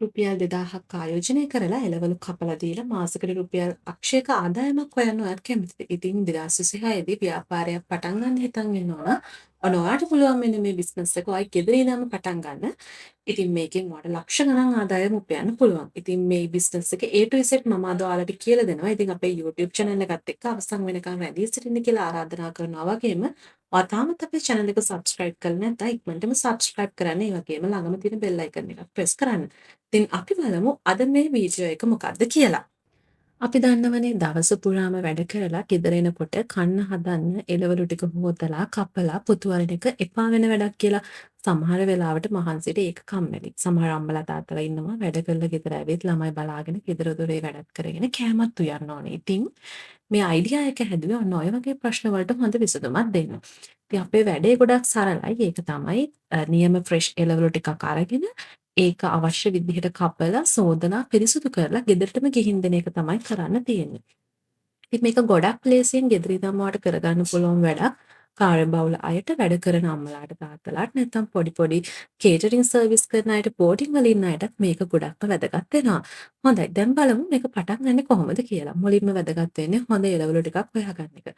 රුපියල් 2000ක් ආයෝජනය කරලා එළවලු කපලා දීලා මාසෙකට රුපියල් ලක්ෂයක ආදායමක් හොයන්න ඔයාට කැමතිද? ඉතින් 2026 දී ව්‍යාපාරයක් පටන් ගන්න හිතන් ඉන්නවා නම් ඔන්න ඔයාට පුළුවන් මෙන්න මේ බිස්නස් එක ඔයයි ගෙදර ඉඳන්ම පටන් ගන්න. ඉතින් මේකෙන් ඔයාට ලක්ෂ ගණන් ආදායම උපයන්න පුළුවන්. ඉතින් මේ බිස්නස් එක A to Z මම අද ඔයාලට කියලා දෙනවා. ඉතින් අපේ YouTube channel එකත් එක්ක අවසන් වෙනකන් රැඳී සිටින්න කියලා ආරාධනා කරනවා වගේම ඔයා තාමත් අපේ channel එක subscribe කරලා නැත්නම් ඉක්මනටම subscribe කරන්න. ඒ වගේම ළඟම තියෙන bell icon එක press කරන්න. ඉතින් අපි බලමු අද මේ වීඩියෝ එක මොකක්ද කියලා. අපි දන්නවනේ දවස පුරාම වැඩ කරලා ගෙදර එනකොට කන්න හදන්න එළවලු ටික හොදලා කපලා පුතු වරින එක එපා වෙන වැඩක් කියලා. සමහර වෙලාවට මහන්සියට ඒක කම්මැලි. සමහර අම්මලා තාත්තලා ඉන්නවා වැඩ කරලා ගෙදර ඇවිත් ළමයි බලාගෙන ගෙදර දොරේ වැඩත් කරගෙන කෑමත් උයන්න ඕනේ. ඉතින් මේ අයිඩියා එක හැදුවේ ඔන්න ඔය වගේ ප්‍රශ්න වලට හොඳ විසඳුමක් දෙන්න. ඉතින් අපේ වැඩේ ගොඩක් සරලයි. ඒක තමයි නියම ෆ්‍රෙෂ් එළවලු ටිකක් අරගෙන ඒක අවශ්‍ය විදිහට කපලා සෝදලා පිරිසිදු කරලා ගෙදරටම ගිහින් දෙන එක තමයි කරන්න තියෙන්නේ. ඉතින් මේක ගොඩක් ලේසියෙන් ගෙදර ඉඳන්ම ඔයාලට කරගන්න පුළුවන් වැඩක්. කාර්යබහුල අයට වැඩ කරන අම්මලාට තාත්තලාට නැත්නම් පොඩි කේටරින් සර්විස් කරන අයට බෝඩින් වල ඉන්න අයටත් මේක ගොඩක්ම වැදගත් වෙනවා. හොඳයි දැන් බලමු මේක පටන් ගන්නේ කොහොමද කියලා. මුලින්ම වැදගත් වෙන්නේ හොඳ එළවලු ටිකක් හොයාගන්න එක.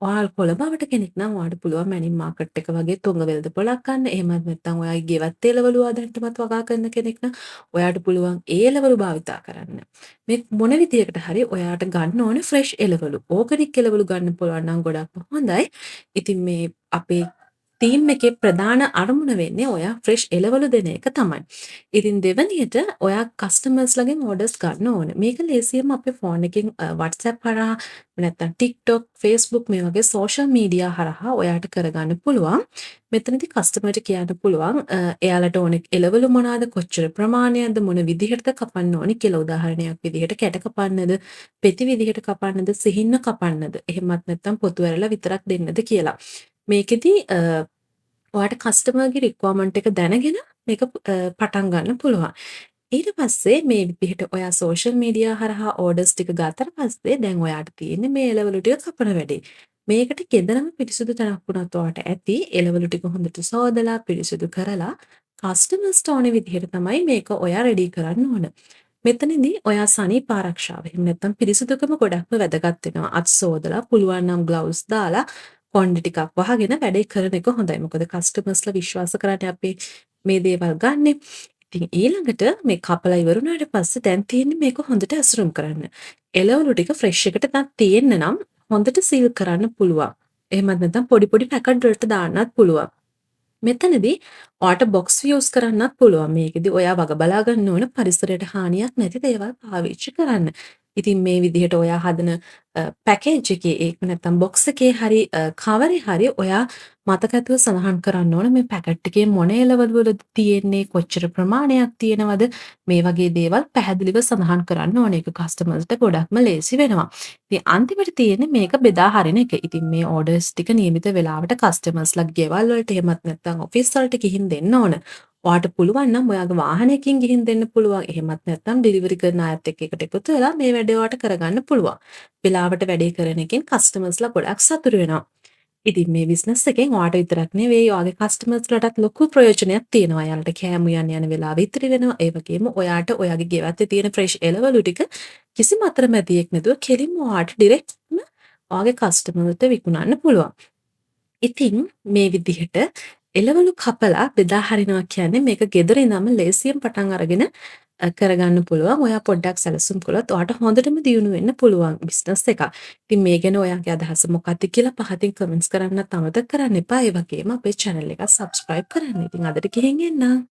ඔයාලා කොළඹවට කෙනෙක් නම් ඔයාලට පුළුවන් මැනින් මාකට් එක වගේ තුංගවෙල්ද පොලක් ගන්න. එහෙමත් නැත්නම් ඔයාගේ ගෙවත් එළවලු ආදන්ටමත් වගා කරන කෙනෙක් නම් ඔයාට පුළුවන් ඒ එළවලු භාවිතා කරන්න. මේ මොන විදියකට හරි ඔයාට ගන්න ඕනේ ෆ්‍රෙෂ් එළවලු. ඕගනික් එළවලු ගන්න පුළුවන් නම් ගොඩක්ම හොඳයි. ඉතින් මේ අපේ ටීම් එකේ ප්‍රධාන අරමුණ වෙන්නේ ඔයා ෆ්‍රෙෂ් එළවලු දෙන එක තමයි. ඉතින් දෙවැනියට ඔයා කස්ටමර්ස්ලාගෙන් ඕඩර්ස් ගන්න ඕනේ. මේක ලේසියෙන්ම අපේ ෆෝන් එකෙන් WhatsApp හරහා නැත්නම් TikTok, Facebook මේ වගේ සෝෂල් මීඩියා හරහා ඔයාට කරගන්න පුළුවන්. මෙතනදී කස්ටමර්ට කියන්න පුළුවන් එයාලට ඕනේ එළවලු මොනවාද, කොච්චර ප්‍රමාණයක්ද, මොන විදිහටද කපන්න ඕනි කියලා. උදාහරණයක් විදිහට කැට කපන්නද, පෙති විදිහට කපන්නද, සිහින්න කපන්නද, එහෙමත් නැත්නම් පොතු ඇරලා විතරක් දෙන්නද කියලා. මේකෙදි ඔයාට කස්ටමර්ගේ රික්වයර්මන්ට් එක දැනගෙන මේක පටන් ගන්න පුළුවන්. ඊට පස්සේ මේ විදිහට ඔයා සෝෂල් මීඩියා හරහා ඕඩර්ස් ටික ගත්තට පස්සේ දැන් ඔයාට තියෙන්නේ මේ එළවලු ටික කපන වැඩේ. මේකට ගෙදරම පිරිසිදු තැනක් වුණත් ඔයාට ඇති එළවලු ටික හොඳට සෝදලා පිරිසිදු කරලා කස්ටමර්ස්ට ඕන විදිහට තමයි මේක ඔයා රෙඩි කරන්න ඕන. මෙතනදී ඔයා සනීප ආරක්ෂාව එහෙම නැත්නම් පිරිසිදුකම ගොඩක්ම වැදගත් වෙනවා. අත් සෝදලා පුළුවන් නම් ග්ලව්ස් දාලා කොණ්ඩේ ටිකක් වහගෙන වැඩේ කරන එක හොඳයි. මොකද කස්ටමර්ස්ලා විශ්වාස කරන්නේ අපි මේ දේවල් ගන්නෙ. ඉතින් ඊළඟට මේ කපලා ඉවරුනාට පස්සේ දැන් තියෙන්නේ මේක හොඳට ඇසුරුම් කරන්න. එළවලු ටික ෆ්‍රෙෂ් එකට තියෙන්න නම් හොඳට සීල් කරන්න පුළුවන්. එහෙමත් නැත්නම් පොඩි පැකට් වලට දාන්නත් පුළුවන්. මෙතනදී ඔයාට බොක්ස් යූස් කරන්නත් පුළුවන්. මේකෙදි ඔයා වග බලා ගන්න ඕන පරිසරයට හානියක් නැති දේවල් පාවිච්චි කරන්න. ඉතින් මේ විදිහට ඔයා හදන පැකේජ් එකේ ඒක නැත්නම් බොක්ස් එකේ හරි කවරේ හරි ඔයා මතක ඇතුව සඳහන් කරන්න ඕන මේ පැකට් එකේ මොන එළවලු වල තියෙන්නේ, කොච්චර ප්‍රමාණයක් තියෙනවද, මේ වගේ දේවල් පැහැදිලිව සඳහන් කරන්න ඕන. ඒක කස්ටමර්ස්ට ගොඩක්ම ලේසි වෙනවා. ඉතින් අන්තිමට තියෙන්නේ මේක බෙදා හරින එක. ඉතින් මේ ඕඩර්ස් ටික නියමිත වෙලාවට කස්ටමර්ස්ලා ගෙවල් වලට එහෙමත් නැත්නම් ඔෆිස් වලට ගිහින් දෙන්න ඕන. ඔයාට පුළුවන් නම් ඔයාගේ වාහනයකින් ගිහින් දෙන්න පුළුවන්. එහෙමත් නැත්නම් ඩෙලිවරි කරන අයත් එක්ක එකට එකතු වෙලා මේ වැඩේ ඔයාට කරගන්න පුළුවන්. වෙලාවට වැඩේ කරන එකෙන් කස්ටමර්ස්ලා ගොඩක් සතුටු වෙනවා. ඉතින් මේ බිස්නස් එකෙන් ඔයාට විතරක් නෙවෙයි ඔයාගේ කස්ටමර්ස්ලාටත් ලොකු ප්‍රයෝජනයක් තියෙනවා. යාලට කෑම යන වෙලාව ඉතිරි වෙනවා. ඒ වගේම ඔයාට ඔයාගේ ගෙවත්තේ තියෙන ෆ්‍රෙෂ් එළවලු ටික කිසිම අතරමැදියෙක් නැතුව කෙලින්ම ඔයාට ඩිරෙක්ට්ම ඔයාගේ කස්ටමර්ට විකුණන්න පුළුවන්. ඉතින් මේ විදිහට එළවලු කපලා බෙදා හරිනවා කියන්නේ මේක ගෙදර ඉඳන්ම ලේසියෙන් පටන් අරගෙන කරගන්න පුළුවන්. ඔයා පොඩ්ඩක් සැලසුම් කළොත් ඔයාට හොඳටම දියුණු වෙන්න පුළුවන් බිස්නස් එකක්. ඉතින් මේ ගැන ඔයාගේ අදහස මොකක්ද කියලා පහතින් කමෙන්ට්ස් කරන්නත් අමතක කරන්න එපා. ඒ වගේම අපේ channel එක subscribe කරන්න. ඉතින් අදට ගිහින් එන්න.